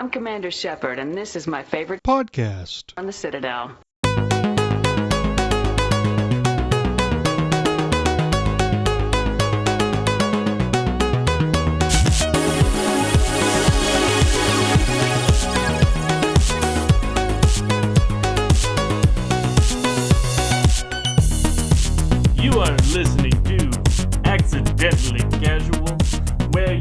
I'm Commander Shepard, and this is my favorite podcast on the Citadel. You are listening to Accidentally Casual, where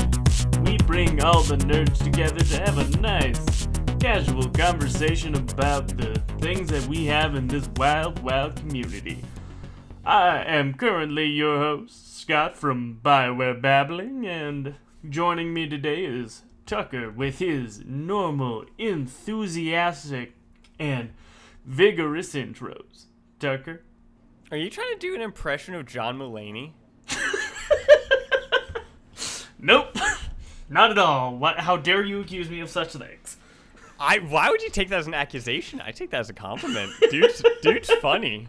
we bring all the nerds together to have a nice, casual conversation about the things that we have in this wild, wild community. I am currently your host, Scott from BioWare Babbling, and joining me today is Tucker with his normal, enthusiastic, and vigorous intros. Tucker? Are you trying to do an impression of John Mulaney? Nope, not at all. How dare you accuse me of such things? Why would you take that as an accusation? I take that as a compliment. Dude's funny.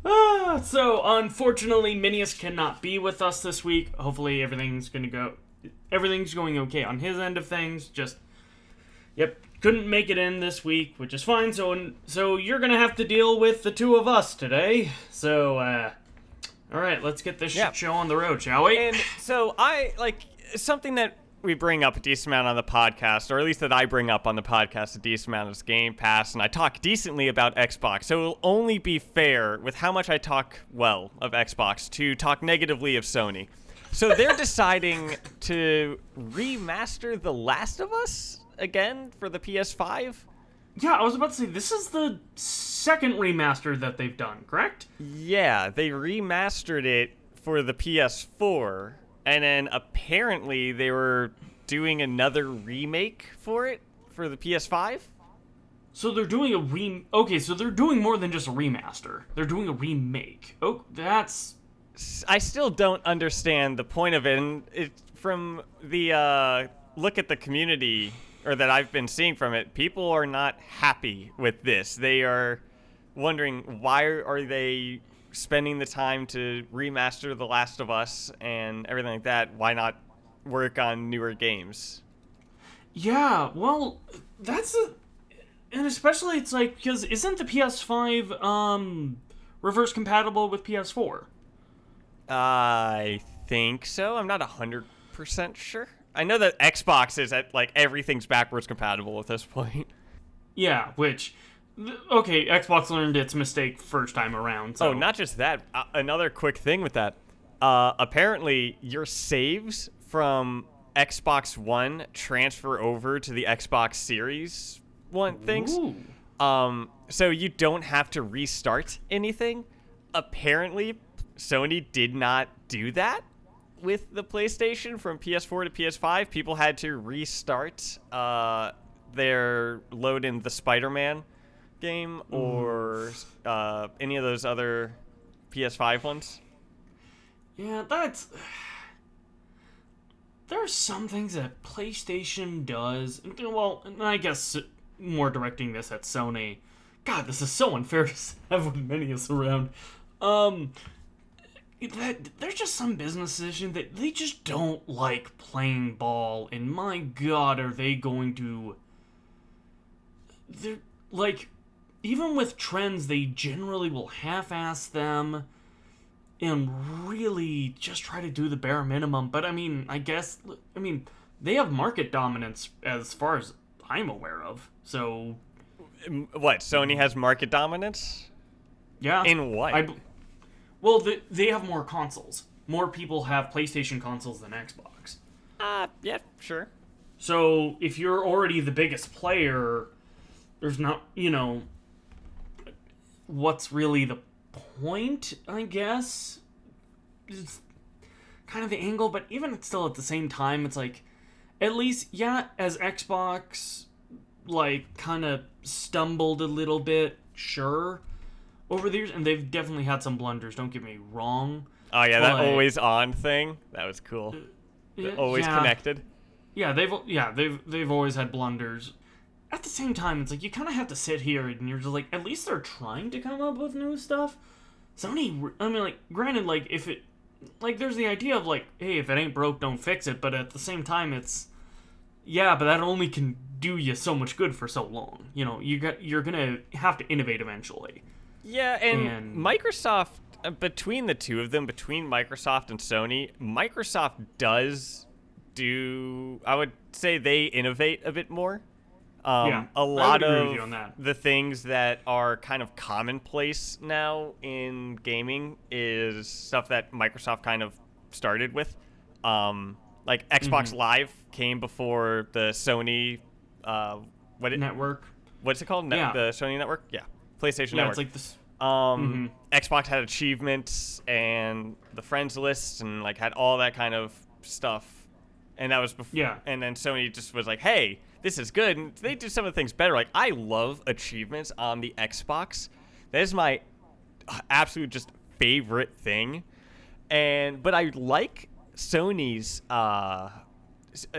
So unfortunately, Minius cannot be with us this week. Hopefully, everything's going okay on his end of things. Couldn't make it in this week, which is fine. So you're gonna have to deal with the two of us today. So, all right, let's get this show on the road, shall we? And so something that we bring up a decent amount on the podcast, or at least that I bring up on the podcast a decent amount, is Game Pass, and I talk decently about Xbox. So it'll only be fair with how much I talk well of Xbox to talk negatively of Sony. So they're deciding to remaster The Last of Us again for the PS5? Yeah, I was about to say, this is the second remaster that they've done, correct? Yeah, they remastered it for the PS4, and then apparently they were doing another remake for it for the PS5? So they're doing so they're doing more than just a remaster. They're doing a remake. Oh, that's... I still don't understand the point of it, and from the look at the community, or that I've been seeing from it, people are not happy with this. They are wondering, why are they spending the time to remaster The Last of Us and everything like that? Why not work on newer games? Yeah, well, and especially it's like, because isn't the PS5 reverse compatible with PS4? I think so. I'm not 100% sure. I know that Xbox is at, everything's backwards compatible at this point. Yeah, which, okay, Xbox learned its mistake first time around. So. Oh, not just that. Another quick thing with that. Apparently, your saves from Xbox One transfer over to the Xbox Series One things. Ooh. So you don't have to restart anything. Apparently, Sony did not do that with the PlayStation from PS4 to PS5. People had to restart their load in the Spider-Man game or any of those other PS5 ones. Yeah, there are some things that PlayStation does. Well, and I guess more directing this at Sony. God, this is so unfair to have with Minius around. There's just some business decision that they just don't like playing ball, and my God, are they going to... They're, even with trends, they generally will half-ass them and really just try to do the bare minimum. But, they have market dominance as far as I'm aware of, so... What, Sony has market dominance? Yeah. In what? Well, they have more consoles. More people have PlayStation consoles than Xbox. Yeah, sure. So, if you're already the biggest player, there's not, what's really the point, I guess? It's kind of the angle, but even still at the same time, it's like, at least, yeah, as Xbox, kind of stumbled a little bit, sure, over the years, and they've definitely had some blunders, don't get me wrong. Oh yeah, that always on thing, that was cool. Always connected. Yeah, they've always had blunders. At the same time, it's like you kind of have to sit here and you're just like, at least they're trying to come up with new stuff. Sony, granted, if it, there's the idea of hey, if it ain't broke, don't fix it. But at the same time, it's Yeah, but that only can do you so much good for so long. You're gonna have to innovate eventually. Yeah, and Microsoft, between the two of them, between Microsoft and Sony, Microsoft does I would say they innovate a bit more. A lot of the things that are kind of commonplace now in gaming is stuff that Microsoft kind of started with. Like Xbox Live came before the Sony network. What's it called? The Sony network? Yeah. PlayStation Network. Yeah, it's like this. Xbox had achievements and the friends list and like had all that kind of stuff. And that was before. Yeah. And then Sony just was like, "Hey, this is good." And they do some of the things better. Like I love achievements on the Xbox. That is my absolute just favorite thing. But I like Sony's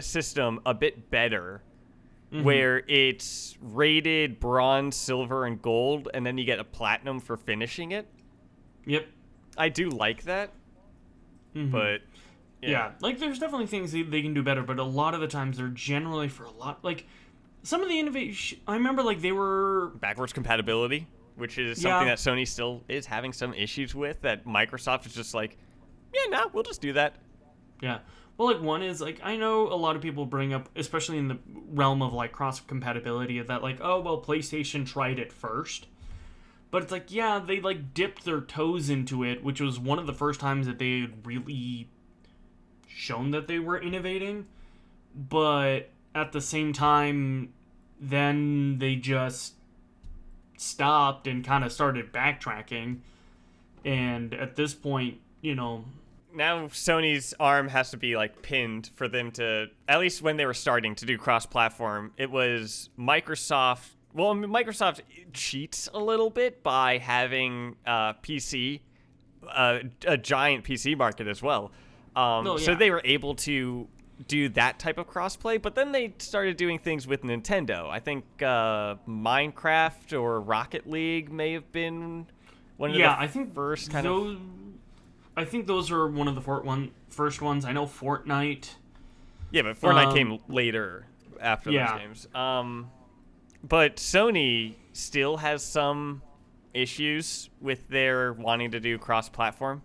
system a bit better, where it's rated bronze, silver, and gold, and then you get a platinum for finishing it. Yep. I do like that, but yeah, like there's definitely things they can do better, but a lot of the times they're generally for a lot like some of the innovation. I remember like they were backwards compatibility, which is something that Sony still is having some issues with. That Microsoft is just like, we'll just do that. Yeah. Well, like one is like I know a lot of people bring up, especially in the realm of like cross compatibility, that like PlayStation tried it first. But it's like, they like dipped their toes into it, which was one of the first times that they had really shown that they were innovating. But at the same time, then they just stopped and kind of started backtracking. And at this point, now Sony's arm has to be like pinned for them to, at least when they were starting to do cross-platform, it was Microsoft. Well, Microsoft cheats a little bit by having a giant PC market as well. So they were able to do that type of crossplay, but then they started doing things with Nintendo. I think Minecraft or Rocket League may have been one of the first kind of... I think those are one of the first ones. I know Fortnite. Yeah, but Fortnite came later after those games. But Sony still has some issues with their wanting to do cross-platform.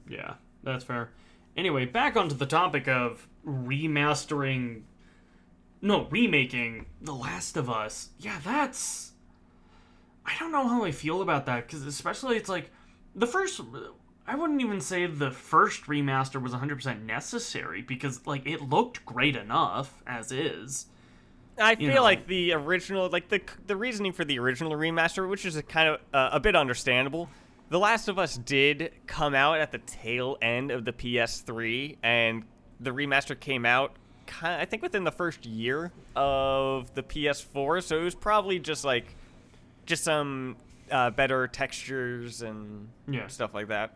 Yeah, that's fair. Anyway, back onto the topic of remaking The Last of Us. Yeah, that's... I don't know how I feel about that, because especially it's like the first... I wouldn't even say the first remaster was 100% necessary, because like it looked great enough as is. I feel like the original, like the reasoning for the original remaster, which is a kind of a bit understandable. The Last of Us did come out at the tail end of the PS3, and the remaster came out, I think, within the first year of the PS4. So it was probably just some better textures and stuff like that.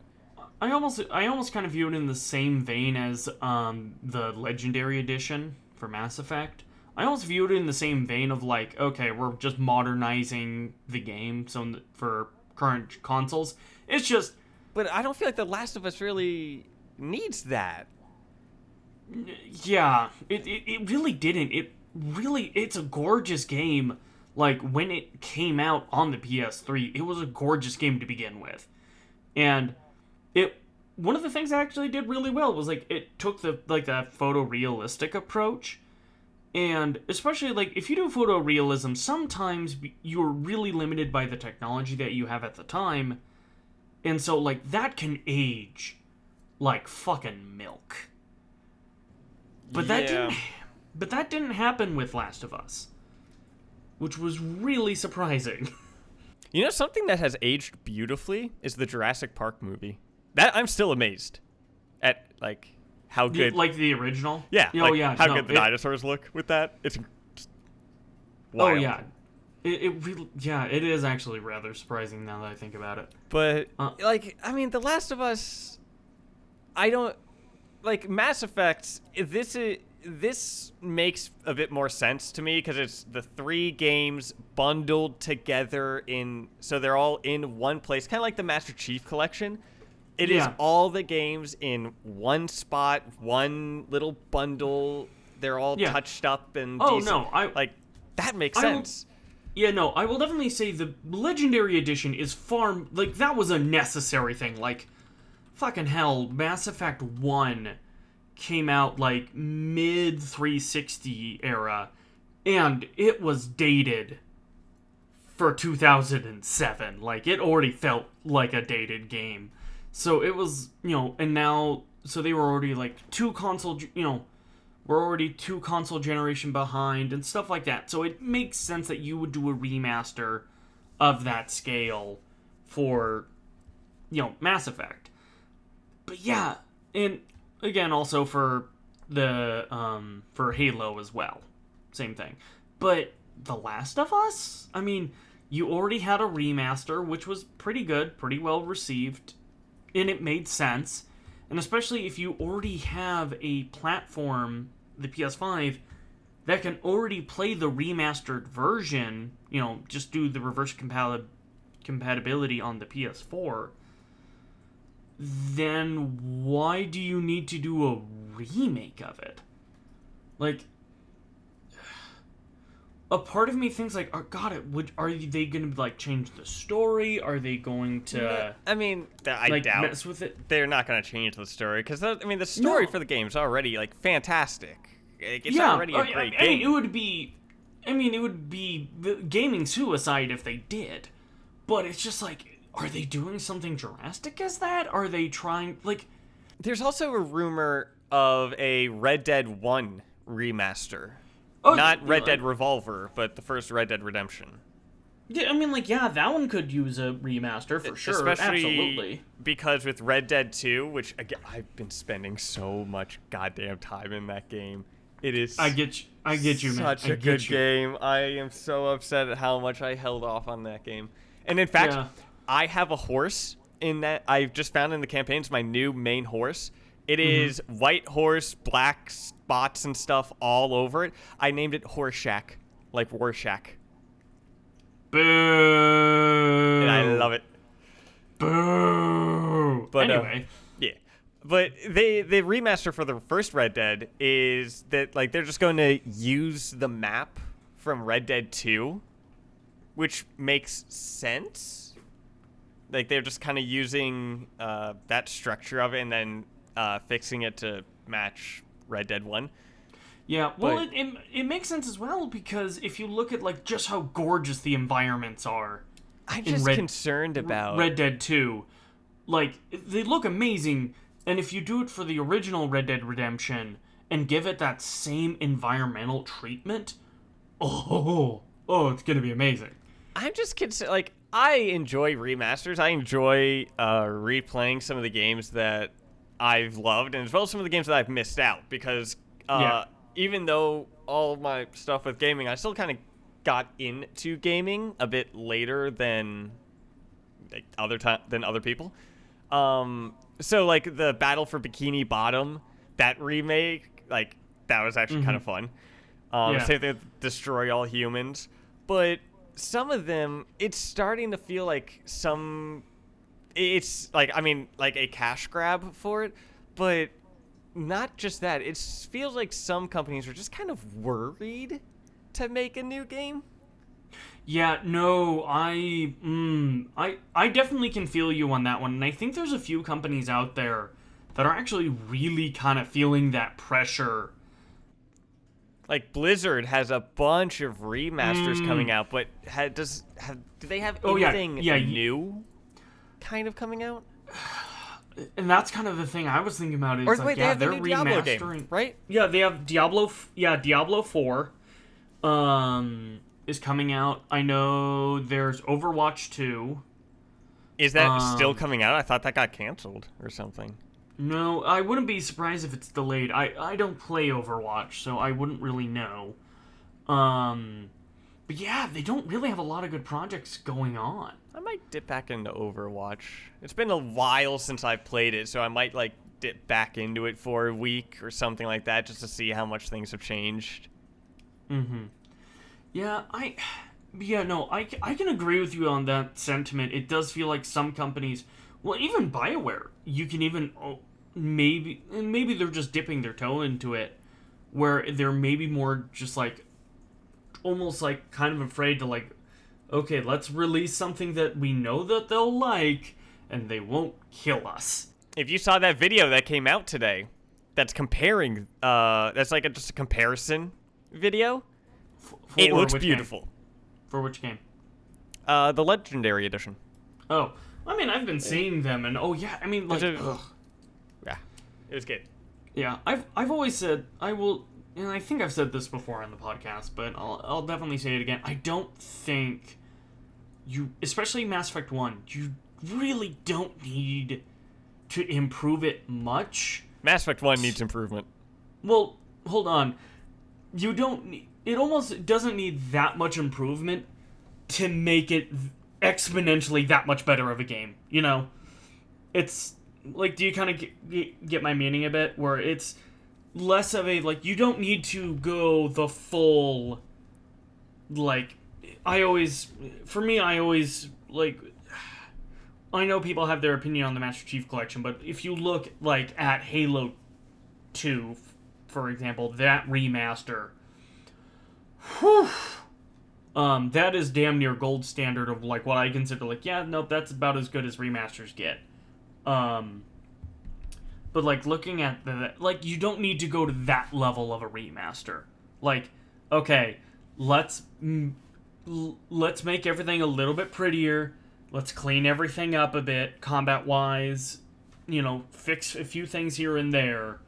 I almost kind of view it in the same vein as the Legendary Edition for Mass Effect. I almost view it in the same vein of like, okay, we're just modernizing the game so for current consoles. It's just... But I don't feel like The Last of Us really needs that. Yeah, it really didn't. It's a gorgeous game. Like, when it came out on the PS3, it was a gorgeous game to begin with. And one of the things it actually did really well was like it took that photorealistic approach, and especially like if you do photorealism, sometimes you're really limited by the technology that you have at the time, and so like that can age like fucking milk. But that didn't happen with Last of Us, which was really surprising. You know, something that has aged beautifully is the Jurassic Park movie. That I'm still amazed at, like, how good... Like the original? Yeah. How good the dinosaurs look with that. It's wild. Oh, yeah. It really... Yeah, it is actually rather surprising now that I think about it. But, The Last of Us... I don't... Like, Mass Effect, this makes a bit more sense to me because it's the 3 games bundled together so they're all in one place, kind of like the Master Chief Collection. It is all the games in one spot, one little bundle they're all Yeah. touched up and Oh, decent. no, like that makes I will- sense. Yeah, no, I will definitely say the Legendary Edition is far... Like, that was a necessary thing. Like, fucking hell, Mass Effect 1 came out, like, mid-360 era, and it was dated for 2007. Like, it already felt like a dated game. So it was, and now... So they were already, like, we're already 2 console generation behind and stuff like that. So it makes sense that you would do a remaster of that scale for, Mass Effect. But yeah, and again, also for the, for Halo as well. Same thing. But The Last of Us? I mean, you already had a remaster, which was pretty good, pretty well received, and it made sense. And especially if you already have a platform, the PS5, that can already play the remastered version, just do the reverse compatibility on the PS4, then why do you need to do a remake of it? Like, a part of me thinks like, oh god, are they going to like change the story? Are they going to? I mean, I doubt mess with it. They're not going to change the story because the story for the game is already like fantastic. It's already a great game. It would be gaming suicide if they did. But it's just like, are they doing something drastic as that? Are they trying like? There's also a rumor of a Red Dead 1 remaster. Oh, Not Red Dead Revolver, but the first Red Dead Redemption. Yeah, I mean, like, yeah, that one could use a remaster for sure. Especially absolutely. Because with Red Dead 2, which again, I've been spending so much goddamn time in that game. It is I get you, man. Such a good game. I am so upset at how much I held off on that game. And in fact, I have a horse in that I've just found in the campaigns, my new main horse. It is white horse, black spots and stuff all over it. I named it Horseshack, like Warshack. Boo! And I love it. Boo! But anyway. Yeah. But the remaster for the first Red Dead is that like they're just going to use the map from Red Dead 2, which makes sense. Like they're just kind of using that structure of it and then fixing it to match Red Dead 1. Yeah, well, it makes sense as well because if you look at like just how gorgeous the environments are, I'm just concerned about Red Dead 2. Like they look amazing, and if you do it for the original Red Dead Redemption and give it that same environmental treatment, it's gonna be amazing. I'm just concerned. Like I enjoy remasters. I enjoy replaying some of the games that I've loved, and as well as some of the games that I've missed out, because even though all of my stuff with gaming, I still kind of got into gaming a bit later than like other people. So like the Battle for Bikini Bottom, that remake, like that was actually kind of fun. Same thing with Destroy All Humans, but some of them, it's starting to feel like it's like, I mean, like a cash grab for it, but not just that. It feels like some companies are just kind of worried to make a new game. Yeah, no, I definitely can feel you on that one, and I think there's a few companies out there that are actually really kind of feeling that pressure. Like Blizzard has a bunch of remasters coming out, but do they have anything new kind of coming out? And that's kind of the thing I was thinking about. Is or like, wait, they have the new Diablo game, right? Yeah, they have Diablo 4 is coming out. I know there's Overwatch 2. Is that still coming out? I thought that got canceled or something. No, I wouldn't be surprised if it's delayed. I don't play Overwatch, so I wouldn't really know. But yeah, they don't really have a lot of good projects going on. I might dip back into Overwatch. It's been a while since I played it, so I might like dip back into it for a week or something like that just to see how much things have changed. Yeah, I can agree with you on that sentiment. It does feel like some companies, well, even BioWare, you can even maybe they're just dipping their toe into it, where they're maybe more just like, almost like kind of afraid to like, okay, let's release something that we know that they'll like, and they won't kill us. If you saw that video that came out today, that's comparing, that's like just a comparison video. It looks beautiful. Game? For which game? The Legendary Edition. Oh, I mean, I've been seeing them, and yeah, I mean, like, yeah, it was good. Yeah, I've always said I will, and I think I've said this before on the podcast, but I'll definitely say it again. I don't think you, especially Mass Effect 1, you really don't need to improve it much. Mass Effect 1 needs improvement. Well, hold on. You don't need, it almost doesn't need that much improvement to make it exponentially that much better of a game, you know? It's, like, do you kind of get my meaning a bit? Where it's less of a, like, you don't need to go the full, like, I always, like, I know people have their opinion on the Master Chief Collection, but if you look, like, at Halo 2, for example, that remaster, whew, that is damn near gold standard of, like, what I consider, like, yeah, nope, that's about as good as remasters get. But, like, looking at the, like, you don't need to go to that level of a remaster. Like, okay, let's make everything a little bit prettier. Let's clean everything up a bit, combat-wise. You know, fix a few things here and there.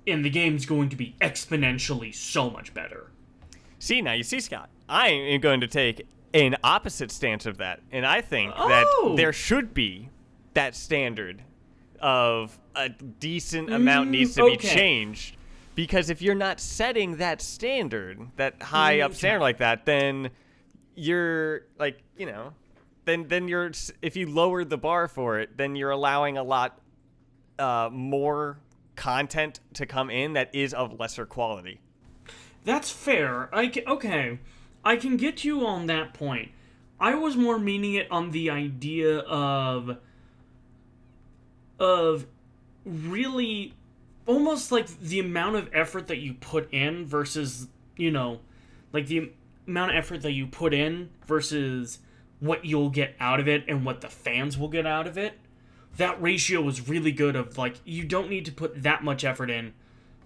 And the game's going to be exponentially so much better. See, now you see, Scott, I am going to take an opposite stance of that. And I think that there should be that standard of a decent amount needs to be changed. Because if you're not setting that standard, that high up standard like that, then you're, like, you know, then you're, if you lower the bar for it, then you're allowing a lot more content to come in that is of lesser quality. That's fair. I can get you on that point. I was more meaning it on the idea of really almost like the amount of effort that you put in versus, you know, like the amount of effort that you put in versus what you'll get out of it and what the fans will get out of it. That ratio was really good of, like, you don't need to put that much effort in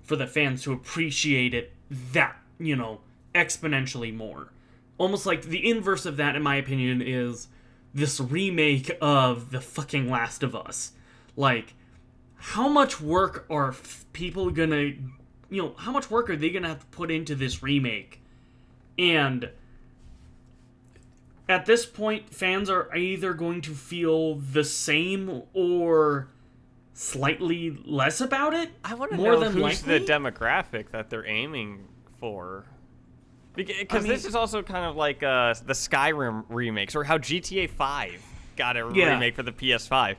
for the fans to appreciate it that, you know, exponentially more. Almost like the inverse of that, in my opinion, is this remake of the fucking Last of Us. Like, how much work are people gonna, you know, how much work are they gonna have to put into this remake? And at this point, fans are either going to feel the same or slightly less about it. I want to know who's the demographic that they're aiming for. Because this is also kind of like the Skyrim remakes, or how GTA 5 got a remake for the PS5.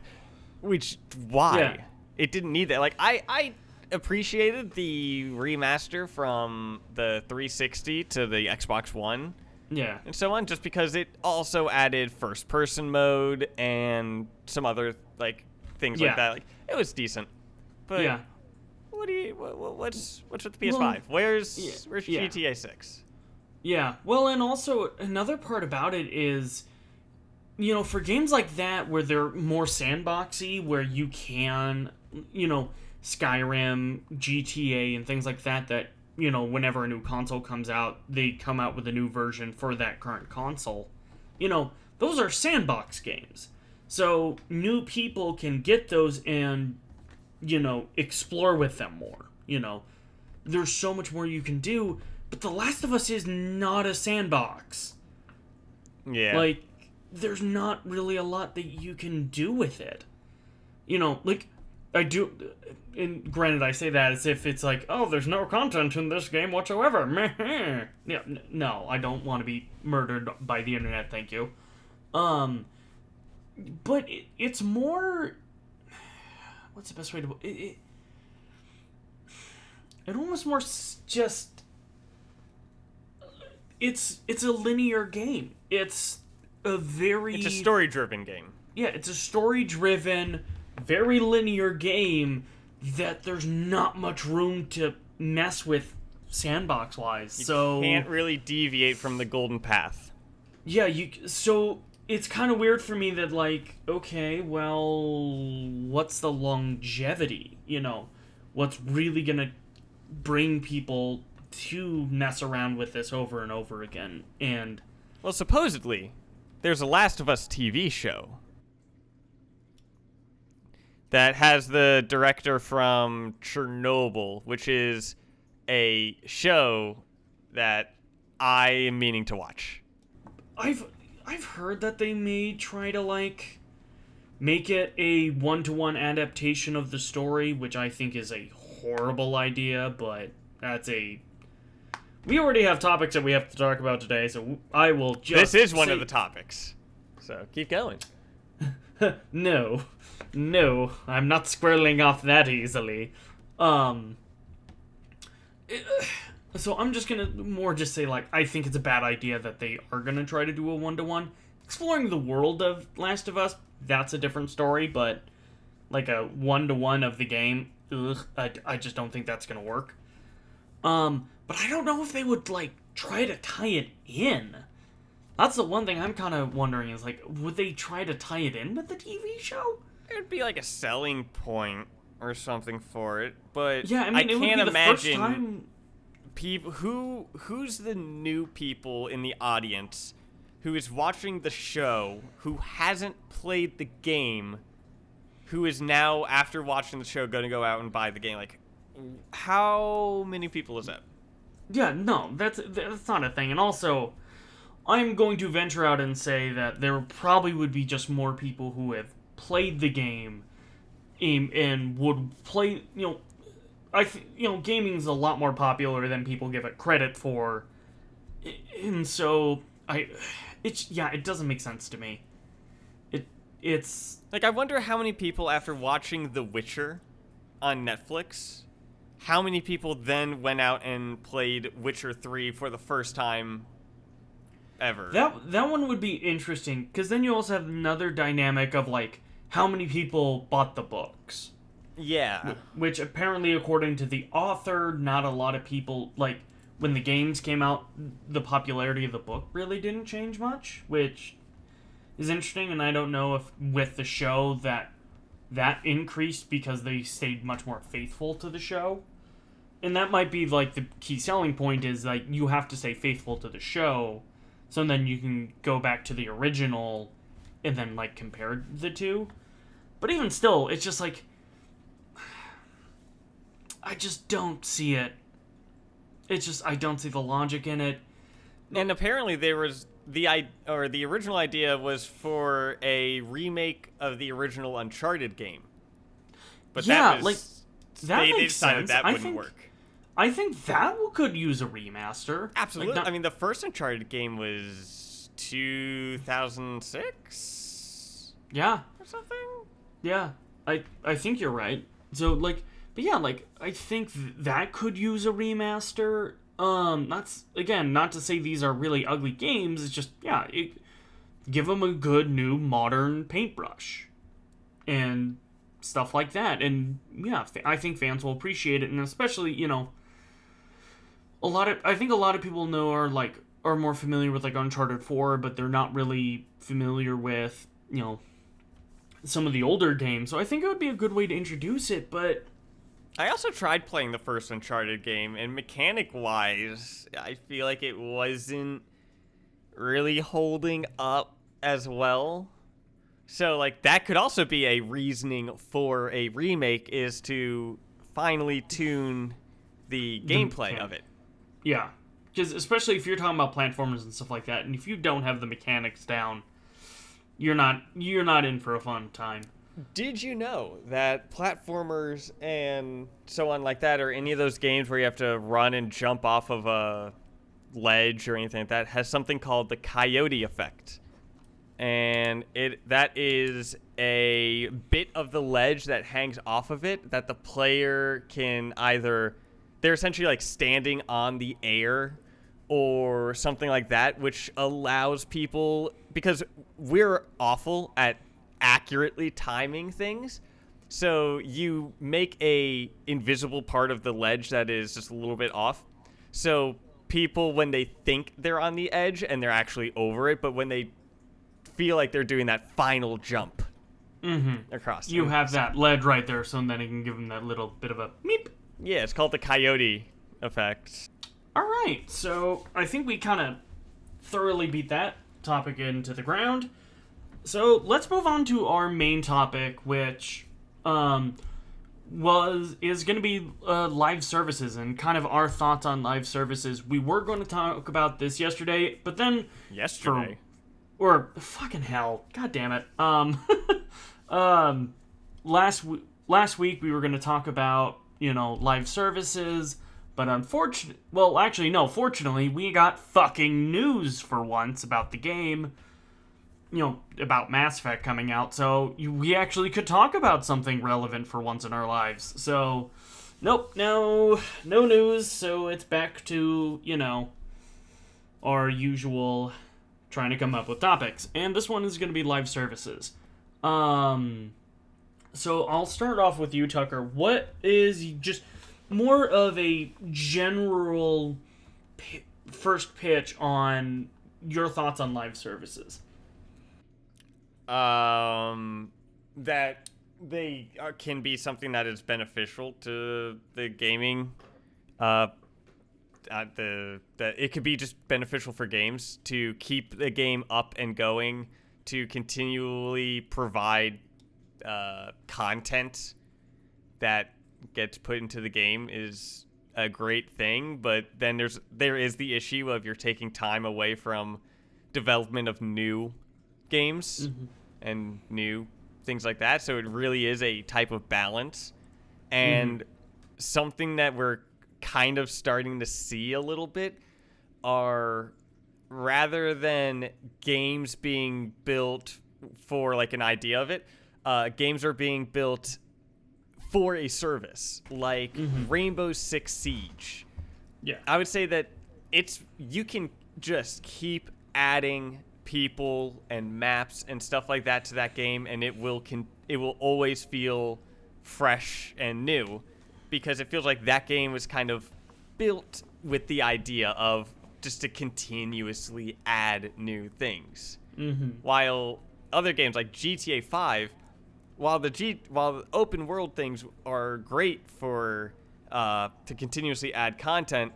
Which, why? Yeah. It didn't need that. Like, I appreciated the remaster from the 360 to the Xbox One. Yeah. And so on, just because it also added first-person mode and some other, like, things like that. Like, it was decent. But what's with the PS5? Well, where's GTA 6? Yeah. Well, and also another part about it is, you know, for games like that where they're more sandboxy, where you can, you know, Skyrim, GTA, and things like that, you know, whenever a new console comes out, they come out with a new version for that current console. You know, those are sandbox games. So new people can get those and, you know, explore with them more. You know, there's so much more you can do, but The Last of Us is not a sandbox. Yeah. Like, there's not really a lot that you can do with it. You know, like, I do, and granted, I say that as if it's like, oh, there's no content in this game whatsoever. Yeah, no, I don't want to be murdered by the internet, thank you. But it's more, what's the best way to, it almost more just, it's a linear game. It's a story-driven game. Yeah, it's a story-driven, very linear game that there's not much room to mess with sandbox-wise. You can't really deviate from the golden path. Yeah, so it's kind of weird for me that, like, okay, well, what's the longevity? What's really gonna bring people to mess around with this over and over again? And well, supposedly, there's a Last of Us TV show that has the director from Chernobyl, which is a show that I am meaning to watch. I've heard that they may try to, like, make it a one-to-one adaptation of the story, which I think is a horrible idea, but we already have topics that we have to talk about today, so I will just This is one of the topics, so keep going. No, I'm not squirreling off that easily. So I'm just gonna more just say, like, I think it's a bad idea that they are gonna try to do a one-to-one. Exploring the world of Last of Us, that's a different story, but like a one-to-one of the game, I just don't think that's gonna work. But I don't know if they would, like, try to tie it in. That's the one thing I'm kind of wondering is, like, would they try to tie it in with the TV show? It would be like a selling point or something for it, but Yeah, I mean, it can't would be the first imagine time. people who's the new people in the audience who is watching the show who hasn't played the game, who is now, after watching the show, going to go out and buy the game. Like, how many people is that? Yeah, no, that's not a thing. And also, I'm going to venture out and say that there probably would be just more people who have played the game and would play, gaming is a lot more popular than people give it credit for. And so, it doesn't make sense to me. It's... Like, I wonder how many people, after watching The Witcher on Netflix, how many people then went out and played Witcher 3 for the first time ever. That one would be interesting, because then you also have another dynamic of, like, how many people bought the books. Yeah. Which apparently, according to the author, not a lot of people, like, when the games came out, the popularity of the book really didn't change much, which is interesting, and I don't know if with the show that increased because they stayed much more faithful to the show. And that might be, like, the key selling point is, like, you have to stay faithful to the show, so then you can go back to the original and then, like, compare the two. But even still, it's just, like, I just don't see it. It's just, I don't see the logic in it. And apparently there was the original idea was for a remake of the original Uncharted game. But yeah, that was, like, that they makes decided sense. that wouldn't work. I think that could use a remaster. Absolutely. Like, I mean, the first Uncharted game was 2006? Yeah. Or something? Yeah. I think you're right. So, like, but yeah, like, I think that could use a remaster. Not to say these are really ugly games, it's just, yeah, give them a good new modern paintbrush. And stuff like that. And, yeah, I think fans will appreciate it, and especially, I think a lot of people are more familiar with, like, Uncharted 4, but they're not really familiar with, some of the older games. So I think it would be a good way to introduce it, but I also tried playing the first Uncharted game, and mechanic-wise, I feel like it wasn't really holding up as well. So, like, that could also be a reasoning for a remake, is to finally tune the gameplay of it. Yeah, because especially if you're talking about platformers and stuff like that, and if you don't have the mechanics down, you're not in for a fun time. Did you know that platformers and so on like that, or any of those games where you have to run and jump off of a ledge or anything like that, has something called the coyote effect? And that is a bit of the ledge that hangs off of it that the player can either... They're essentially like standing on the air or something like that, which allows people... Because we're awful at accurately timing things, So you make a invisible part of the ledge that is just a little bit off. So people, when they think they're on the edge and they're actually over it, but when they feel like they're doing that final jump across. You have that ledge right there, so then it can give them that little bit of a meep. Yeah, it's called the coyote effect. All right, so I think we kind of thoroughly beat that topic into the ground. So let's move on to our main topic, which is going to be live services and kind of our thoughts on live services. We were going to talk about this yesterday, but then or fucking hell, god damn it. Last week we were going to talk about live services, but fortunately we got fucking news for once about the game. About Mass Effect coming out, so we actually could talk about something relevant for once in our lives. So, nope, no news, so it's back to, our usual trying to come up with topics. And this one is going to be live services. So I'll start off with you, Tucker. What is just more of a general first pitch on your thoughts on live services? That they can be something that is beneficial to the gaming. That it could be just beneficial for games to keep the game up and going, to continually provide content that gets put into the game is a great thing. But then there is the issue of you're taking time away from development of new games and new things like that. So it really is a type of balance, and something that we're kind of starting to see a little bit are, rather than games being built for like an idea of it, games are being built for a service, like Rainbow Six Siege. Yeah, I would say that you can just keep adding people and maps and stuff like that to that game, and it will always feel fresh and new, because it feels like that game was kind of built with the idea of just to continuously add new things. While other games like GTA 5, while the open world things are great for to continuously add content,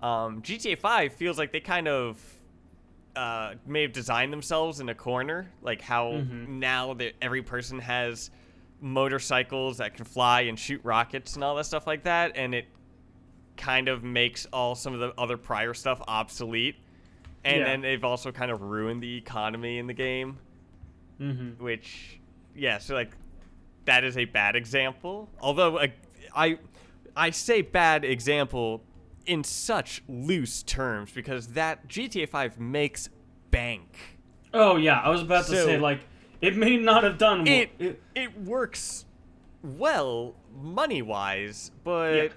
GTA 5 feels like they kind of may have designed themselves in a corner, like how now that every person has motorcycles that can fly and shoot rockets and all that stuff like that, and it kind of makes some of the other prior stuff obsolete. And then they've also kind of ruined the economy in the game, which, so like that is a bad example. Although I say bad example in such loose terms, because that GTA 5 makes bank. Oh yeah, I was about to say, like, it may not have done it works well money wise, but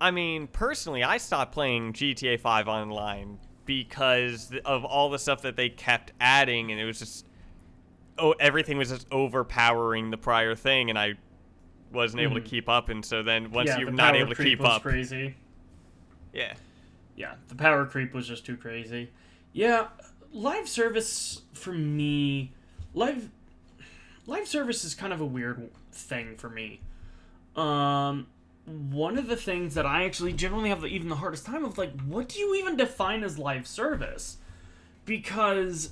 I mean, personally, I stopped playing GTA 5 online because of all the stuff that they kept adding, and it was just everything was just overpowering the prior thing, and I wasn't able to keep up. And so then once you're not able to keep up, crazy. Yeah, the power creep was just too crazy. Yeah, live service for me, live service is kind of a weird thing for me. One of the things that I actually generally have even the hardest time of, like, what do you even define as live service? Because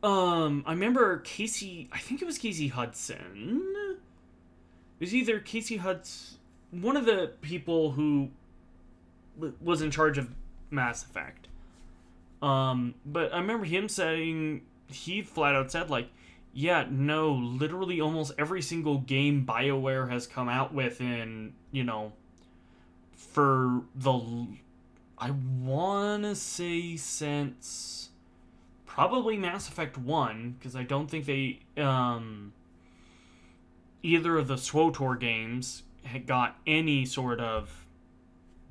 I remember I think it was Casey Hudson. It was either Casey Hudson, one of the people who was in charge of Mass Effect. But I remember him saying, he flat out said, like, yeah, no, literally almost every single game BioWare has come out with in, for I want to say since probably Mass Effect 1, because I don't think they, either of the SWTOR games had got any sort of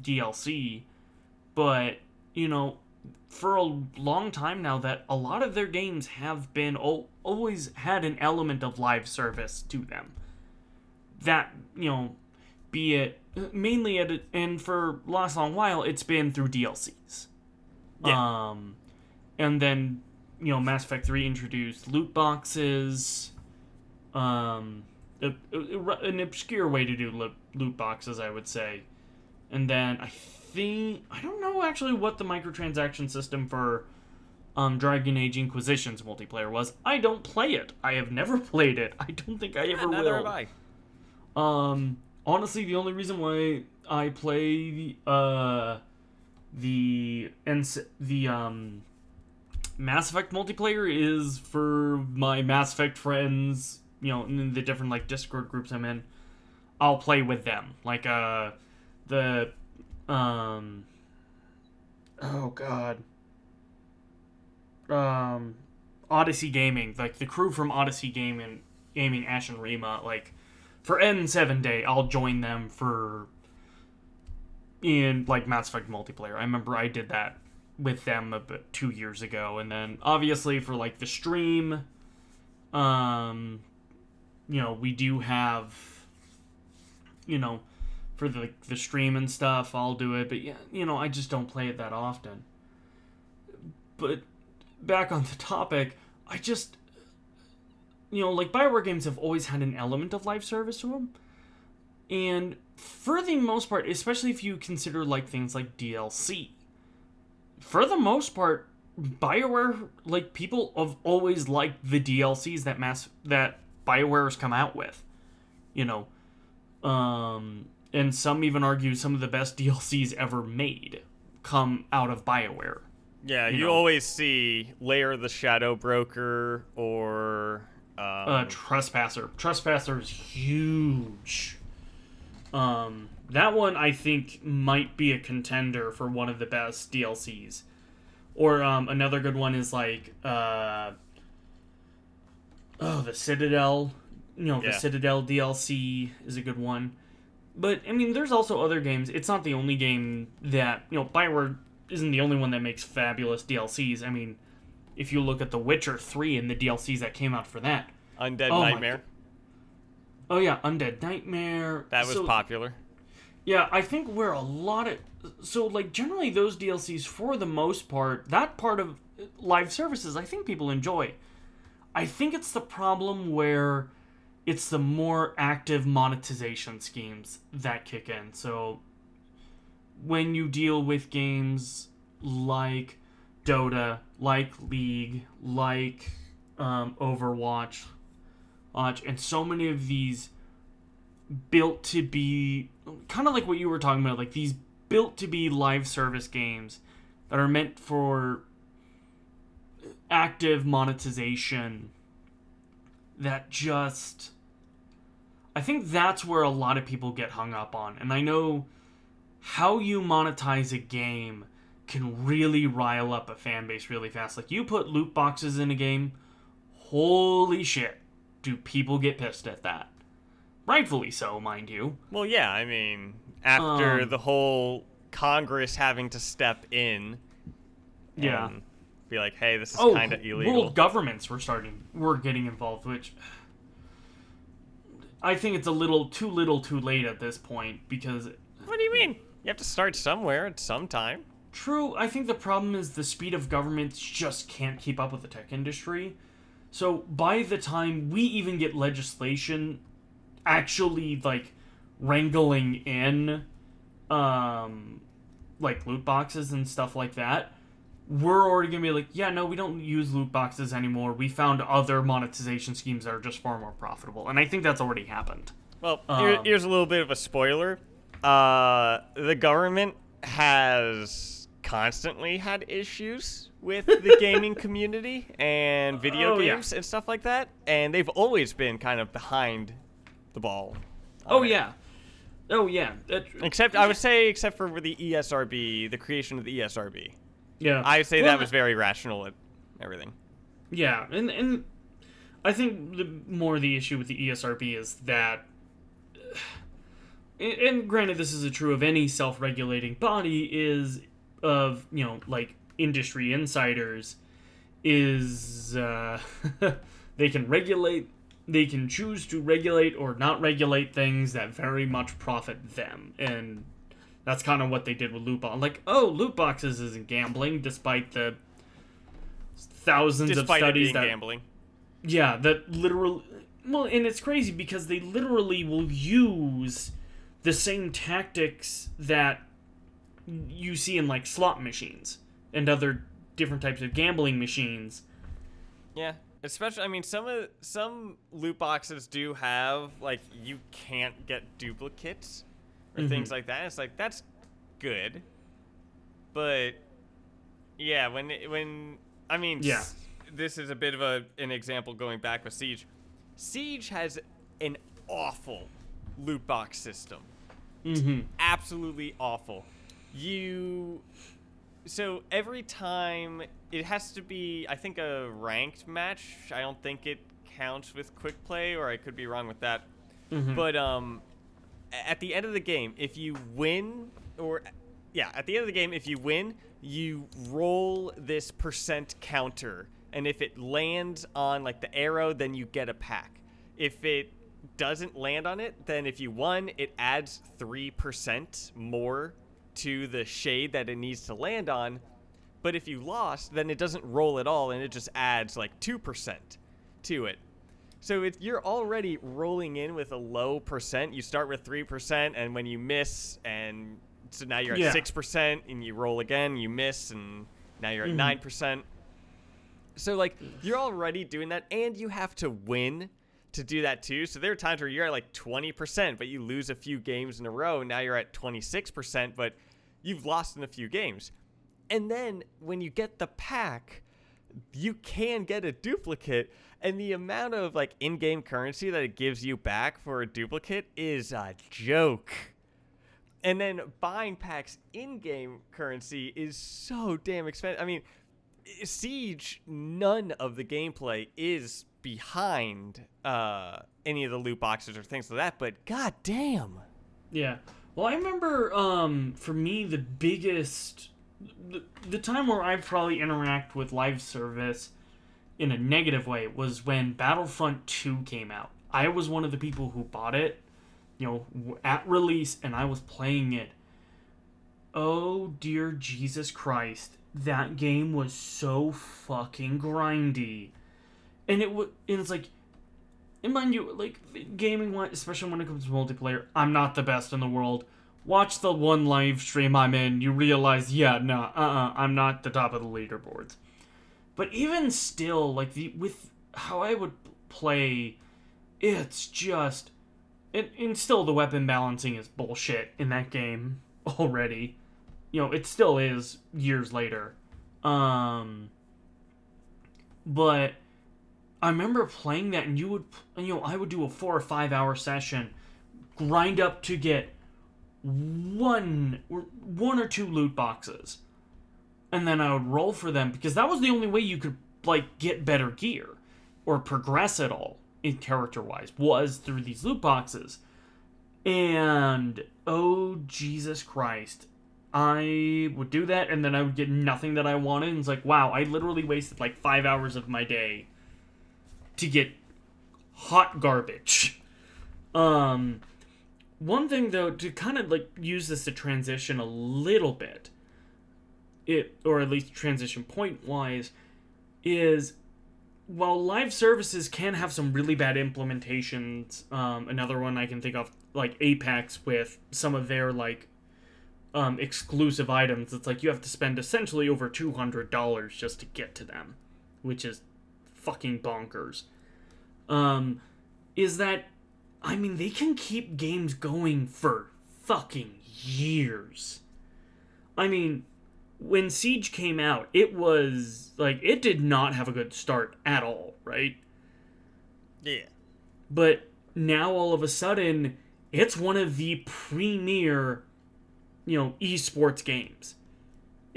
DLC, but for a long time now, that a lot of their games have been always had an element of live service to them. that, be it mainly and for the last long while, it's been through DLCs. Yeah. And then, Mass Effect 3 introduced loot boxes, an obscure way to do loot boxes, I would say. And then I don't know actually what the microtransaction system for Dragon Age Inquisition's multiplayer was. I don't play it. I have never played it. I don't think I ever will. Neither have I. Honestly, the only reason why I play the Mass Effect multiplayer is for my Mass Effect friends, in the different Discord groups I'm in. I'll play with them. Odyssey Gaming, the crew from Odyssey Gaming, Ash and Rima, for N7 Day, I'll join them in Mass Effect multiplayer. I remember I did that with them about 2 years ago, and then obviously for the stream, we do have, for the stream and stuff, I'll do it, but I just don't play it that often. But back on the topic, I just, BioWare games have always had an element of live service to them. And for the most part, especially if you consider things like DLC, for the most part, BioWare, people have always liked the DLCs that BioWare has come out with. And some even argue some of the best DLCs ever made come out of BioWare. Yeah, you always see Lair the Shadow Broker or Trespasser. Trespasser is huge. That one I think might be a contender for one of the best DLCs. Or another good one is the Citadel. The Citadel DLC is a good one. But there's also other games. It's not the only game that BioWare isn't the only one that makes fabulous DLCs. If you look at The Witcher 3 and the DLCs that came out for that. Undead Nightmare. Oh yeah, Undead Nightmare. That was popular. Yeah, I think where a lot of... So, generally those DLCs, for the most part, that part of live services, I think people enjoy. I think it's the problem where it's the more active monetization schemes that kick in. So, when you deal with games like Dota, like League, like Overwatch, and so many of these built to be kind of like what you were talking about, these built to be live service games that are meant for active monetization, that just, I think that's where a lot of people get hung up on. And I know how you monetize a game can really rile up a fan base really fast. You put loot boxes in a game, holy shit, do people get pissed at that. Rightfully so, mind you. Well, yeah, after the whole Congress having to step in and be like, hey, this is kind of illegal. World governments were getting involved, which I think it's too little too late at this point, because... What do you mean? You have to start somewhere at some time. True, I think the problem is the speed of governments just can't keep up with the tech industry. So by the time we even get legislation actually wrangling in loot boxes and stuff like that, we're already gonna be yeah, no, we don't use loot boxes anymore. We found other monetization schemes that are just far more profitable. And I think that's already happened. Well, here's a little bit of a spoiler. The government has constantly had issues with the gaming community and video games and stuff like that, and they've always been kind of behind the ball. Except for the ESRB, the creation of the ESRB. Yeah, I would say that was very rational and everything. Yeah, and I think the issue with the ESRB is that, and granted this is true of any self-regulating body, is of, industry insiders, is they can regulate they can choose to regulate or not regulate things that very much profit them. And that's kind of what they did with loot boxes. Like, loot boxes isn't gambling, despite the thousands of Despite it studies being that... gambling. Yeah, that literally... Well, and it's crazy because they literally will use the same tactics that you see in, like, slot machines and other different types of gambling machines. Yeah, especially, I mean, some loot boxes do have, like, you can't get duplicates or things like that. It's like, that's good. But, yeah, this is a bit of an example going back with Siege. Siege has an awful loot box system. Absolutely awful. So every time, it has to be, I think, a ranked match. I don't think it counts with quick play, or I could be wrong with that. But at the end of the game, if you win, you roll this percent counter. And if it lands on, like, the arrow, then you get a pack. If it doesn't land on it, then if you won, it adds 3% more to the shade that it needs to land on. But if you lost, then it doesn't roll at all, and it just adds, like, 2% to it. So you're already rolling in with a low percent. You start with 3%, and when you miss, and so now you're at 6%, and you roll again, you miss, and now you're at 9%. So, like, you're already doing that, and you have to win to do that, too. So there are times where you're at, like, 20%, but you lose a few games in a row. Now you're at 26%, but you've lost in a few games. And then when you get the pack, you can get a duplicate, and the amount of, like, in-game currency that it gives you back for a duplicate is a joke. And then buying packs in-game currency is so damn expensive. I mean, Siege, none of the gameplay is behind any of the loot boxes or things like that, but god damn. Yeah. Well, I remember, for me, the biggest... The time where I probably interact with live service in a negative way was when Battlefront 2 came out. I was one of the people who bought it, at release, and I was playing it. Oh, dear Jesus Christ. That game was so fucking grindy. And it's like, and mind you, like, gaming, especially when it comes to multiplayer, I'm not the best in the world. Watch the one live stream I'm in, you realize, I'm not the top of the leaderboards. But even still, like, with how I would play, it's just, and still the weapon balancing is bullshit in that game already. It still is years later. But I remember playing that, and I would do a 4 or 5 hour session, grind up to get one or two loot boxes, and then I would roll for them, because that was the only way you could, like, get better gear or progress at all in character-wise, was through these loot boxes. And oh Jesus Christ, I would do that, and then I would get nothing that I wanted, and it's like, wow, I literally wasted like 5 hours of my day to get hot garbage. One thing, though, to kind of, like, use this to transition a little bit, or at least transition point-wise, is while live services can have some really bad implementations, another one I can think of, like Apex, with some of their, like, exclusive items, it's like you have to spend essentially over $200 just to get to them, which is fucking bonkers. Is that, I mean, they can keep games going for fucking years. I mean, when Siege came out, it was, like, it did not have a good start at all, right? Yeah. But now, all of a sudden, it's one of the premier, esports games.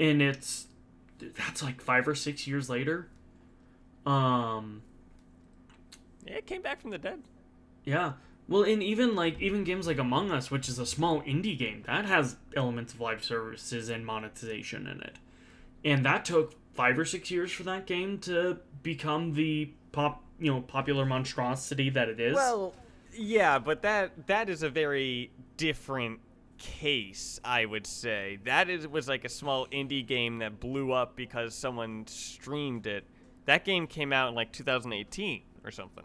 And that's like 5 or 6 years later. Yeah, it came back from the dead. Yeah. Well, and even games like Among Us, which is a small indie game, that has elements of live services and monetization in it. And that took 5 or 6 years for that game to become the popular monstrosity that it is. Well, yeah, but that is a very different case, I would say. Was like a small indie game that blew up because someone streamed it. That game came out in like 2018 or something.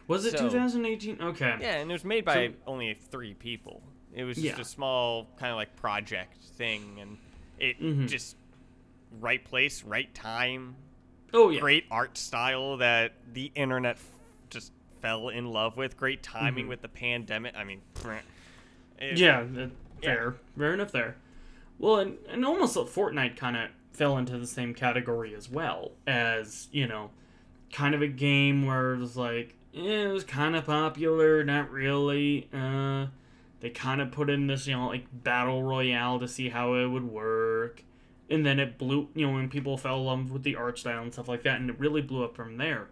Was it So- 2018? Okay. Yeah, and it was made by only 3 people. It was just Yeah. a small kind of like project thing, and it just right place, right time, Oh yeah. great art style that the internet just fell in love with. Great timing with the pandemic. I mean, Yeah, fair. Fair enough there. Well, and almost Fortnite kind of fell into the same category as well as, kind of a game where it was like, it was kind of popular, not really. They kind of put in this, like battle royale to see how it would work. And then it blew, when people fell in love with the art style and stuff like that, and it really blew up from there.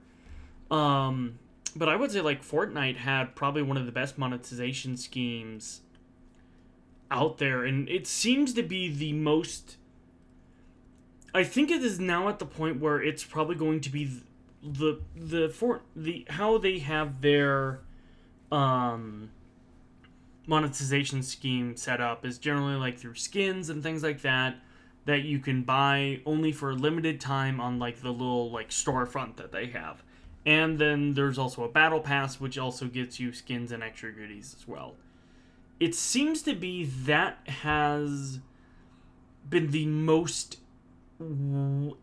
But I would say, like, Fortnite had probably one of the best monetization schemes out there, and it seems to be the most... I think it is now at the point where it's probably going to be how they have their monetization scheme set up is generally like through skins and things like that you can buy only for a limited time on like the little like storefront that they have. And then there's also a battle pass which also gets you skins and extra goodies as well. It seems to be that has been the most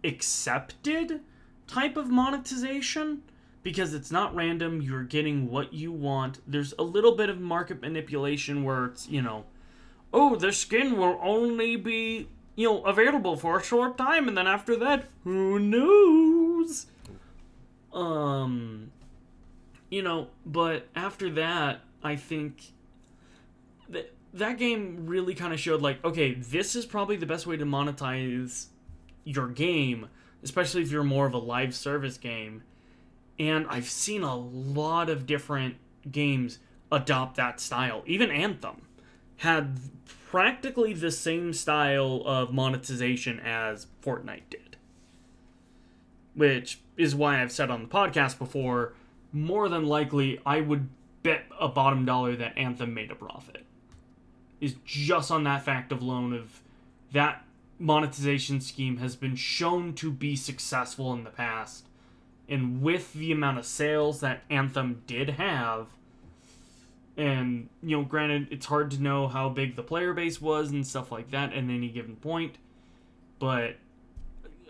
accepted type of monetization because it's not random. You're getting what you want. There's a little bit of market manipulation where it's, oh, the skin will only be, available for a short time, and then after that, who knows? But after that, I think that game really kind of showed, like, okay, this is probably the best way to monetize your game, especially if you're more of a live service game. And I've seen a lot of different games adopt that style. Even Anthem had practically the same style of monetization as Fortnite did. Which is why I've said on the podcast before, more than likely, I would bet a bottom dollar that Anthem made a profit. Is just on that fact alone of that monetization scheme has been shown to be successful in the past. And with the amount of sales that Anthem did have, and, granted, it's hard to know how big the player base was and stuff like that at any given point, but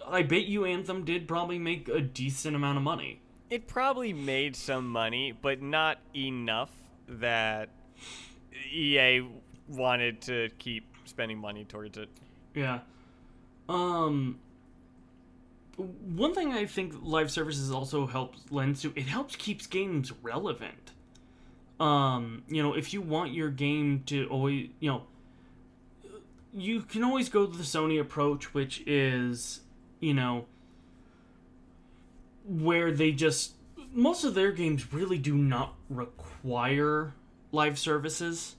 I bet you Anthem did probably make a decent amount of money. It probably made some money, but not enough that EA wanted to keep spending money towards it. Yeah. One thing I think live services also lends to, it helps keeps games relevant. If you want your game to always, you can always go the Sony approach, which is, where they just, most of their games really do not require live services.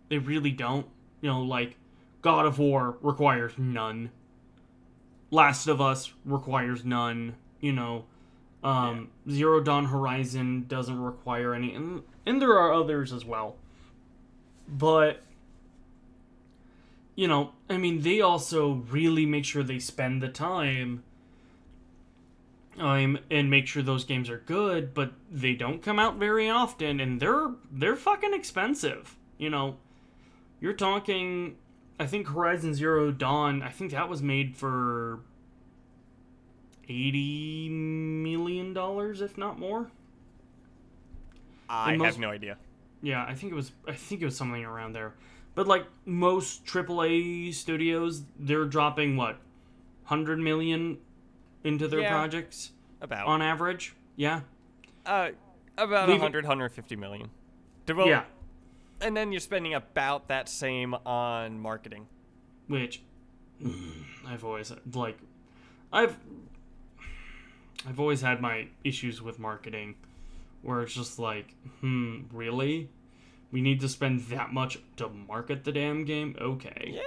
They really don't. Like God of War requires none. Last of Us requires none. Zero Dawn Horizon doesn't require any, and there are others as well. But, they also really make sure they spend the time and make sure those games are good, but they don't come out very often, and they're fucking expensive. You're talking, I think Horizon Zero Dawn, I think that was made for $80 million, if not more. I have no idea. Yeah, I think it was something around there. But like most AAA studios, they're dropping what, 100 million into their projects about on average. Yeah. About 150 million. Yeah. And then you're spending about that same on marketing. Which I've always I've always had my issues with marketing, where it's just like, really? We need to spend that much to market the damn game? Okay. Yeah.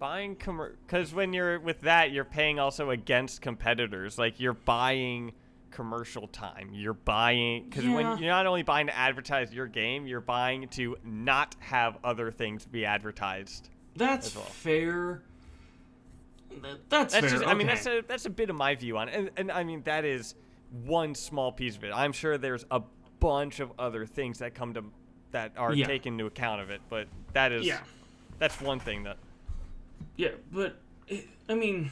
Because when you're with that, you're paying also against competitors. Like, you're buying commercial time. You're buying because Yeah. when you're not only buying to advertise your game, you're buying to not have other things be advertised. That's as well. fair. That's fair. Just, I mean, okay. that's a bit of my view on it, and I mean that is one small piece of it. I'm sure there's a bunch of other things that are taken into account of it, but that's one thing that. Yeah, but I mean,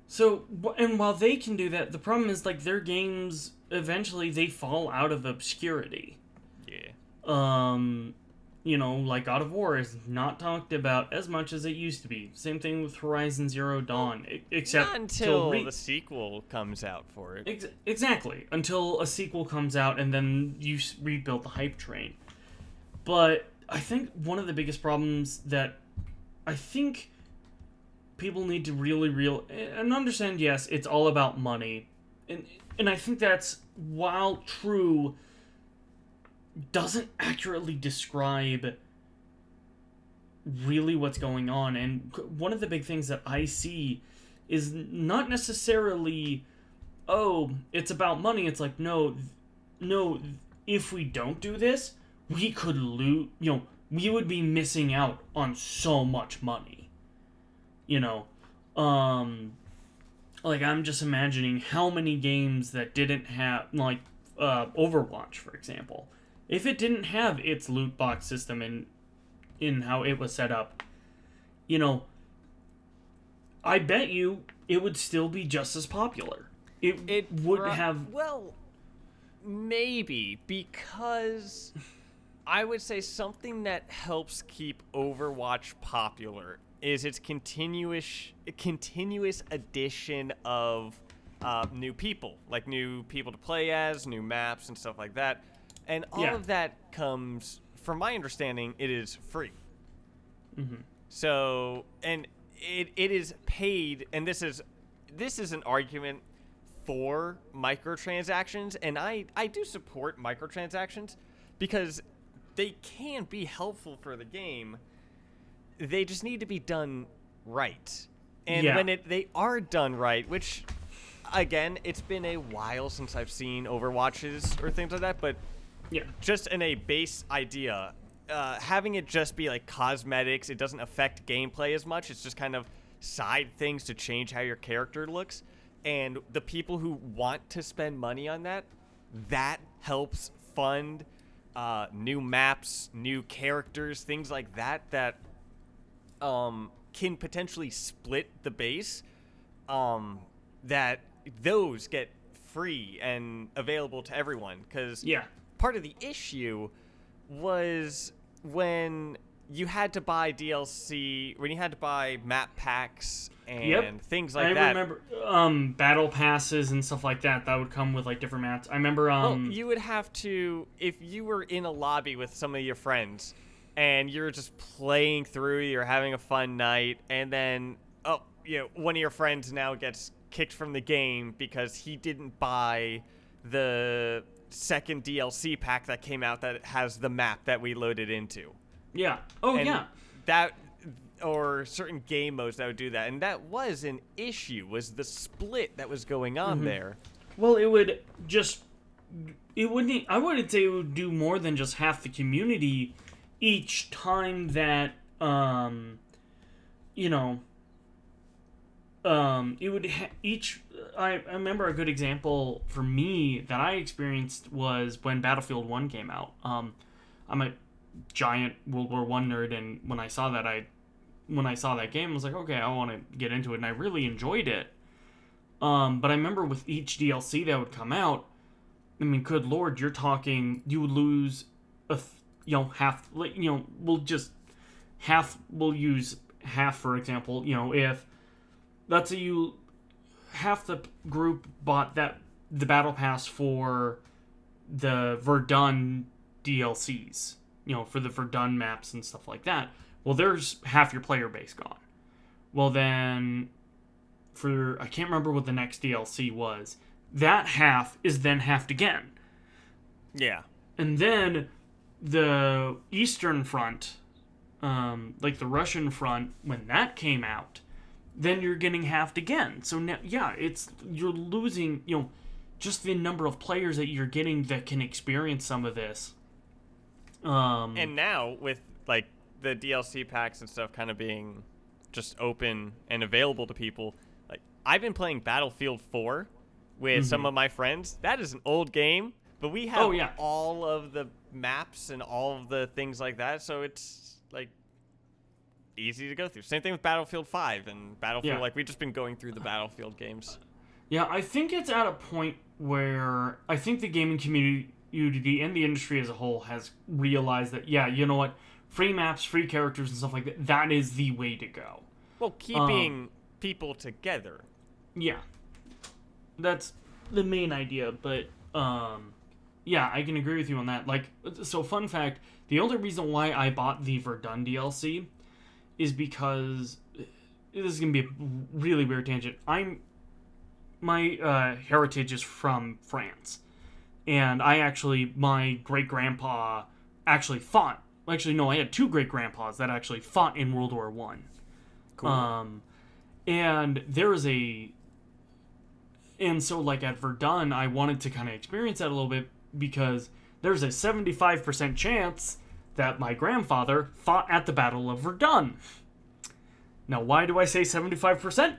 so and while they can do that, the problem is like their games eventually they fall out of obscurity. Yeah. Like God of War is not talked about as much as it used to be. Same thing with Horizon Zero Dawn, except Not until the sequel comes out for it. Exactly, until a sequel comes out and then you rebuild the hype train. But I think one of the biggest problems that I think people need to really and understand, yes, it's all about money. And I think that's, while true, doesn't accurately describe really what's going on. And one of the big things that I see is not necessarily, oh, it's about money. It's like, no, if we don't do this, we could lose, we would be missing out on so much money. Like, I'm just imagining how many games that didn't have, like, Overwatch, for example. If it didn't have its loot box system in how it was set up, I bet you it would still be just as popular. It would have... Well, maybe, because I would say something that helps keep Overwatch popular is its continuous addition of new people, like new people to play as, new maps and stuff like that. And all of that comes, from my understanding, it is free. Mm-hmm. So, and it is paid, and this is an argument for microtransactions, and I do support microtransactions because they can be helpful for the game. They just need to be done right. And when they are done right, which, again, it's been a while since I've seen Overwatches or things like that, but just in a base idea, having it just be like cosmetics, it doesn't affect gameplay as much. It's just kind of side things to change how your character looks. And the people who want to spend money on that helps fund new maps, new characters, things like that can potentially split the base, that those get free and available to everyone. Because part of the issue was when you had to buy DLC, when you had to buy map packs and things like that. I remember battle passes and stuff like that would come with like different maps. I remember you would have to, if you were in a lobby with some of your friends and you're just playing through, you're having a fun night, and then one of your friends now gets kicked from the game because he didn't buy the second DLC pack that came out that has the map that we loaded into. Yeah. Oh, and that, or certain game modes that would do that. And that was an issue, was the split that was going on there. Well, I wouldn't say it would do more than just half the community each time that, it would I remember a good example for me that I experienced was when Battlefield 1 came out. I'm a giant World War I nerd, and when I saw that game, I was like, okay, I want to get into it, and I really enjoyed it. But I remember with each DLC that would come out, I mean, good lord, you're talking, you would lose half, we'll use half, for example, if, let's say half the group bought the battle pass for the Verdun DLCs, for the Verdun maps and stuff like that. Well, there's half your player base gone. Well, then, I can't remember what the next DLC was, that half is then halved again. Yeah. And then the Eastern Front, like the Russian front, when that came out, then you're getting halved again. So now, you're losing, just the number of players that you're getting that can experience some of this. And now with like the DLC packs and stuff kind of being just open and available to people, like I've been playing Battlefield 4 with some of my friends. That is an old game, but we have all of the maps and all of the things like that, so it's like easy to go through. Same thing with Battlefield 5 and Battlefield. Like we've just been going through the Battlefield games. Yeah, I think it's at a point where I think the gaming community and the industry as a whole has realized that, you know what, free maps, free characters, and stuff like that, that is the way to go. Well, keeping people together. Yeah. That's the main idea, but, I can agree with you on that. Like, so fun fact, the only reason why I bought the Verdun DLC is because, this is going to be a really weird tangent, my heritage is from France. And my great-grandpa actually fought. Actually, no, I had two great-grandpas that actually fought in World War I. Cool. And so, like, at Verdun, I wanted to kind of experience that a little bit because there's a 75% chance that my grandfather fought at the Battle of Verdun. Now, why do I say 75%?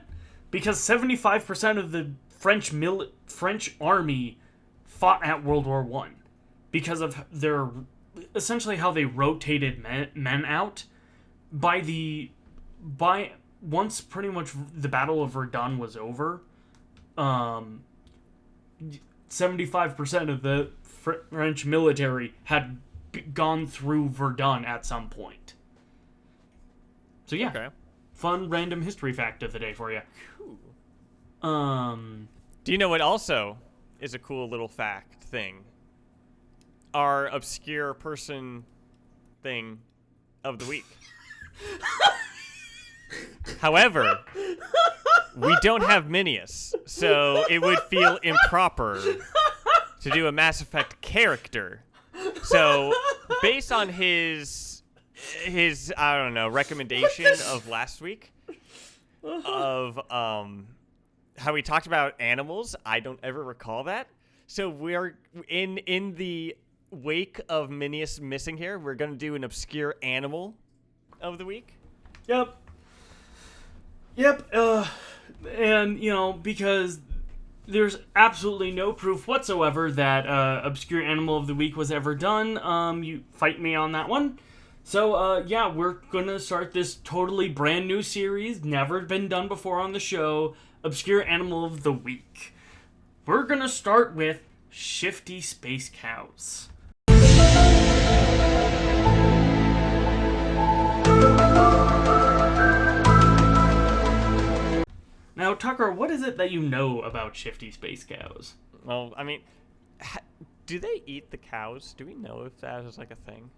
Because 75% of the French army fought at World War I because of their essentially how they rotated men out. Once pretty much the Battle of Verdun was over, 75% of the French military had gone through Verdun at some point. So yeah, okay. Fun random history fact of the day for you. Cool. Do you know what also is a cool little fact thing? Our obscure person thing of the week. However, we don't have Minius, so it would feel improper to do a Mass Effect character. So, based on his I don't know, recommendation of last week of how we talked about animals, I don't ever recall that. So we're in the wake of Minius missing here, we're going to do an obscure animal of the week. Yep. And, because there's absolutely no proof whatsoever that obscure animal of the week was ever done, you fight me on that one. So, we're going to start this totally brand new series, never been done before on the show, Obscure Animal of the Week. We're going to start with shifty space cows. Now, Tucker, what is it that you know about shifty space cows? Well, I mean, do they eat the cows? Do we know if that is like a thing?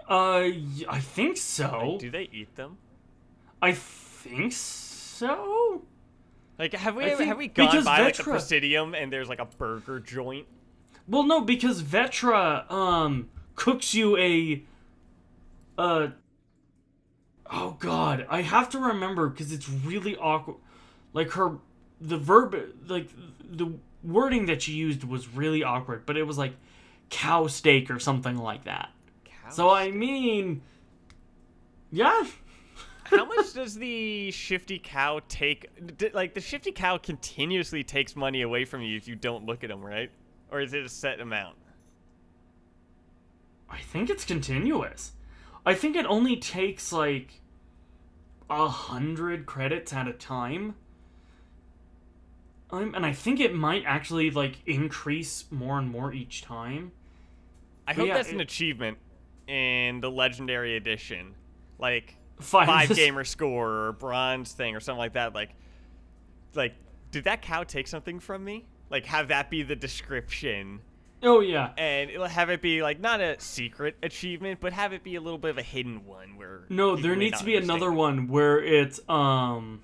I think so. Like, do they eat them? I think so. Like, have we gone by like the Presidium and there's like a burger joint? Well, no, because Vetra cooks you oh god, I have to remember because it's really awkward. Like the wording that she used was really awkward, but it was like cow steak or something like that. So I mean, yeah. How much does the shifty cow take? Like, the shifty cow continuously takes money away from you if you don't look at them, right? Or is it a set amount? I think it's continuous. I think it only takes, like, 100 credits at a time. And I think it might actually, like, increase more and more each time. I hope that's an achievement in the Legendary Edition. Like... 5 gamer score or bronze thing or something like that. Like, did that cow take something from me? Like, have that be the description. Oh, yeah. And it'll have it be, like, not a secret achievement, but have it be a little bit of a hidden one where... No, there needs to be another one where it's, like,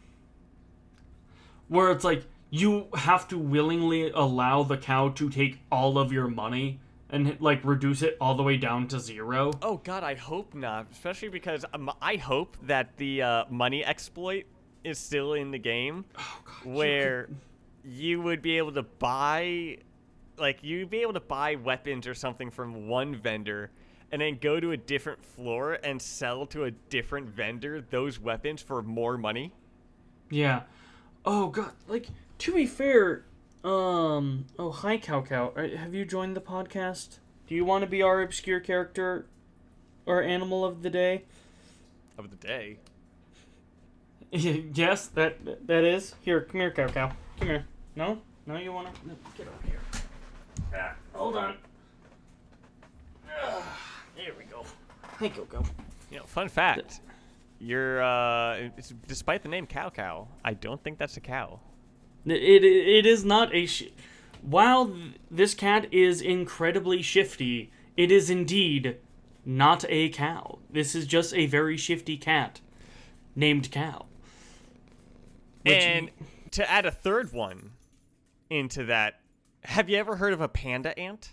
you have to willingly allow the cow to take all of your money and, like, reduce it all the way down to 0. Oh, God, I hope not. Especially because I hope that the money exploit is still in the game. Oh, God. Where you would be able to buy, you'd be able to buy weapons or something from one vendor and then go to a different floor and sell to a different vendor those weapons for more money. Yeah. Oh, God. Like, to be fair, oh, hi, Cow Cow. Have you joined the podcast? Do you want to be our obscure character or animal of the day? Of the day? Yes, that is. Here, come here, Cow Cow. Come here. No? No, you want to? No, get over here. Ah, hold on. There we go. Hey, Cow Cow. Fun fact. Despite the name Cow Cow, I don't think that's a cow. It is not a... While this cat is incredibly shifty, it is indeed not a cow. This is just a very shifty cat named Cow. And to add a third one into that, have you ever heard of a panda ant?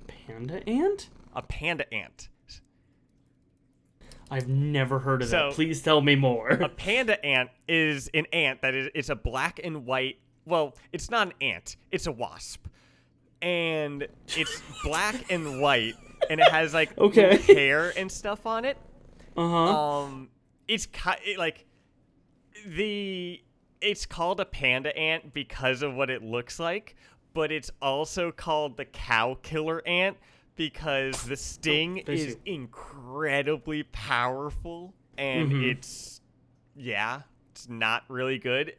Panda ant? A panda ant. I've never heard of that. So, Please tell me more. A panda ant is an ant that it's a black and white. Well, it's not an ant. It's a wasp. And it's black and white, and it has okay. hair and stuff on it. It's it's called a panda ant because of what it looks like, but it's also called the cow killer ant because the sting is incredibly powerful, and it's not really good.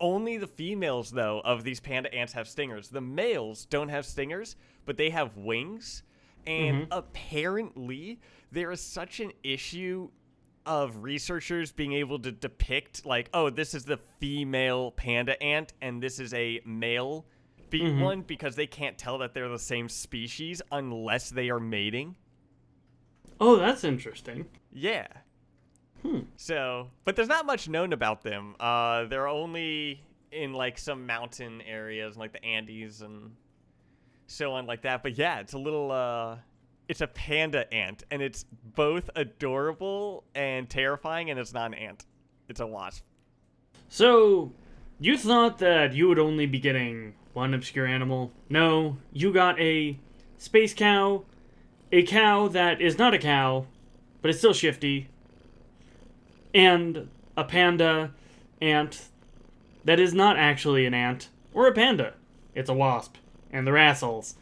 Only the females, though, of these panda ants have stingers. The males don't have stingers, but they have wings. And apparently, there is such an issue of researchers being able to depict, this is the female panda ant, and this is a male one, because they can't tell that they're the same species unless they are mating. Oh, that's interesting. Yeah. So, but there's not much known about them. They're only in some mountain areas, like the Andes and so on, like that. But yeah, it's a little, it's a panda ant, and it's both adorable and terrifying, and it's not an ant. It's a wasp. So, you thought that you would only be getting one obscure animal? No, you got a space cow, a cow that is not a cow, but it's still shifty, and a panda ant that is not actually an ant or a panda. It's a wasp, and they're assholes.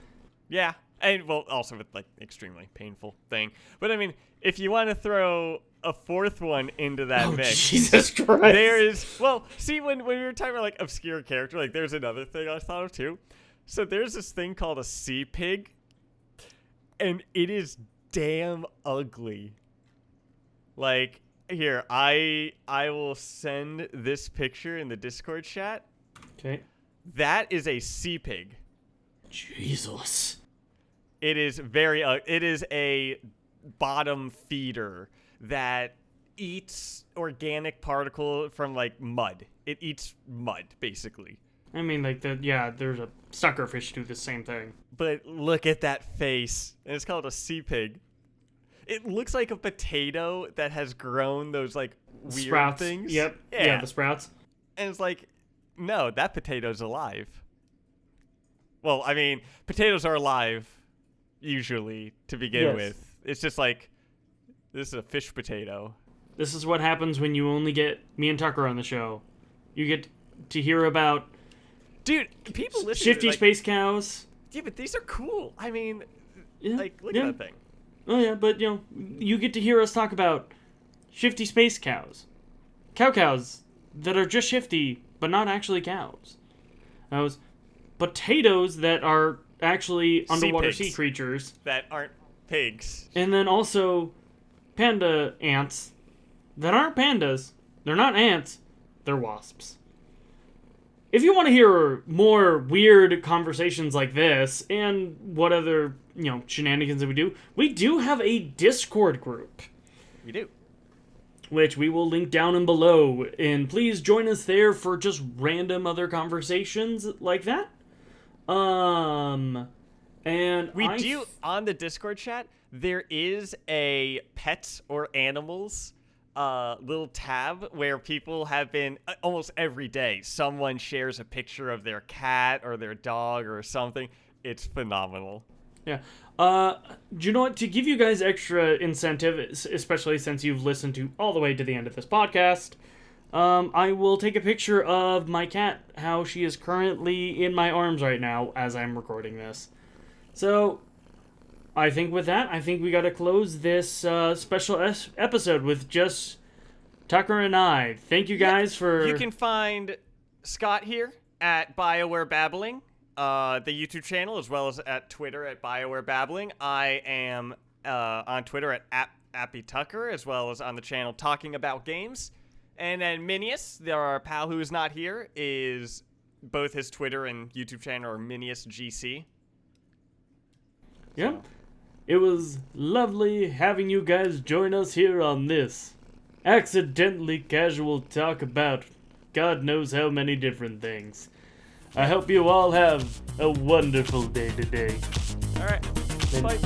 Yeah, and also with extremely painful thing. But I mean, if you want to throw a fourth one into that mix, Jesus Christ, there is. Well, see, when we were talking about obscure character, there's another thing I thought of too. So there's this thing called a sea pig, and it is damn ugly. Here, I will send this picture in the Discord chat. Okay. That is a sea pig. Jesus. It is it is a bottom feeder that eats organic particle from mud. It eats mud, basically. I mean, there's a suckerfish do the same thing. But look at that face. And it's called a sea pig. It looks like a potato that has grown those weird sprouts. things. Yep. Yeah, the sprouts. And it's no, that potato's alive. Well, I mean, potatoes are alive usually to begin with. It's just this is a fish potato. This is what happens when you only get me and Tucker on the show. You get to hear about people listen shifty space cows. Yeah, but these are cool. I mean, look at that thing. Oh yeah, but you get to hear us talk about shifty space cows. Cows that are just shifty, but not actually cows. Those potatoes that are actually underwater sea creatures. That aren't pigs. And then also panda ants that aren't pandas. They're not ants. They're wasps. If you want to hear more weird conversations like this and what other, shenanigans that we do have a Discord group. We do. Which we will link down and below. And please join us there for just random other conversations like that. And we do on the Discord chat, there is a pets or animals little tab where people have been almost every day. Someone shares a picture of their cat or their dog or something. It's phenomenal. Yeah. Do you know what? To give you guys extra incentive, especially since you've listened to all the way to the end of this podcast, I will take a picture of my cat, how she is currently in my arms right now as I'm recording this. So, I think with that, we gotta close this special episode with just Tucker and I. Thank you guys for... You can find Scott here at BioWare Babbling, the YouTube channel, as well as at Twitter at BioWare Babbling. I am on Twitter at AppyTucker, as well as on the channel Talking About Games. And then Minius, our pal who is not here, is both his Twitter and YouTube channel are Minius GC. Yep. It was lovely having you guys join us here on this accidentally casual talk about God knows how many different things. I hope you all have a wonderful day today. All right. Bye.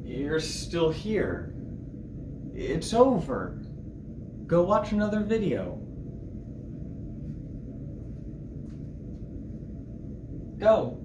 You're still here. It's over. Go watch another video. Go.